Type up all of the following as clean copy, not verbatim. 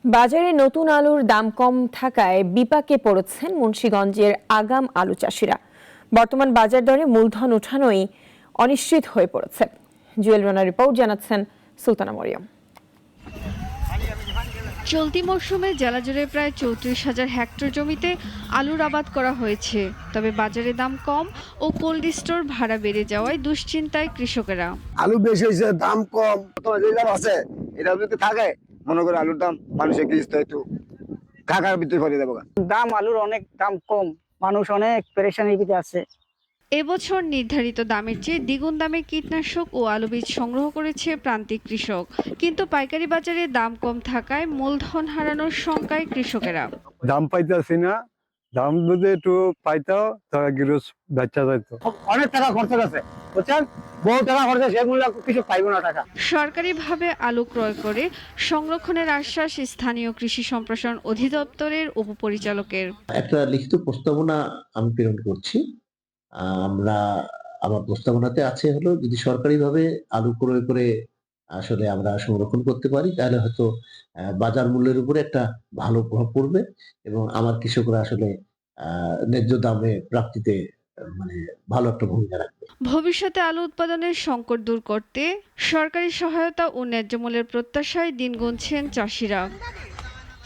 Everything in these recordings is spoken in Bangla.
বাজারে নতুন আলুর দাম কম থাকায় বিপাকে পড়েছেন মুন্সিগঞ্জের আগাম আলু চাষিরা। বর্তমান বাজার দরে মূলধন ওঠানোই অনিশ্চিত হয়ে পড়েছে। জুয়েল রানা রিপোর্ট জানাচ্ছেন সুলতানা মরিয়ম। চলতি মৌসুমে জেলা জুড়ে প্রায় ৩৪,০০০ হেক্টর জমিতে আলুর আবাদ করা হয়েছে। তবে বাজারে দাম কম ও কোল্ড স্টোর ভাড়া বেড়ে যাওয়ায় দুশ্চিন্তায় কৃষকেরা। আলু বেশি হয়েছে, দাম কম, যে দাম আছে এটা যদি থাকে মনে করে আলুর দাম মানুষের কিস্ত একটু কাকার ভিতরে পড়ে যাবো। দাম আলুর অনেক দাম কম, মানুষ অনেক পেরেশানির ভিতরে আছে। এবছর নির্ধারিত দামের চেয়ে দ্বিগুণ দামে কীটনাশক ও আলু বীজ সংগ্রহ করেছে প্রান্তিক কৃষক, কিন্তু পাইকারি বাজারে দাম কম থাকায় মূলধন হারানোর শঙ্কায় কৃষকেরা। দাম পাইতেছি না, দাম যদি একটু পাইতাও তারা গৃহ বাচ্চা যাইতো। অনেক টাকা খরচ আছে, বুঝছেন, বহু টাকা খরচ, সেগুলো কিছু পাইব না টাকা। সরকারিভাবে আলু ক্রয় করে সংরক্ষণের আশ্বাস স্থানীয় কৃষি সম্প্রসারণ অধিদপ্তরের উপপরিচালকের। একটা লিখিত প্রস্তাবনা আমি প্রেরণ করছি। আমার প্রস্তাবনাতে আছে হলো, যদি সরকারিভাবে আলু ক্রয় করে আসলে আমরা সংরক্ষণ করতে পারি তাহলে হয়তো বাজার মূল্যের উপরে একটা ভালো প্রভাব পড়বে এবং আমার কৃষকরা আসলে ন্যায্য দামে প্রাপ্তিতে মানে ভালো একটা ভূমিকা রাখবে। ভবিষ্যতে আলু উৎপাদনের সংকট দূর করতে সরকারি সহায়তা ও ন্যায্য মূল্যের প্রত্যাশায় দিন গুনছেন চাষিরা।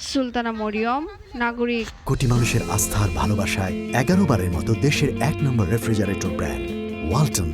সুলতানা মরিয়ম, নাগরিক। কোটি মানুষের আস্থার ভালোবাসায় 11 বারের মতো দেশের 1 নম্বর রেফ্রিজারেটর ব্র্যান্ড ওয়ালটন।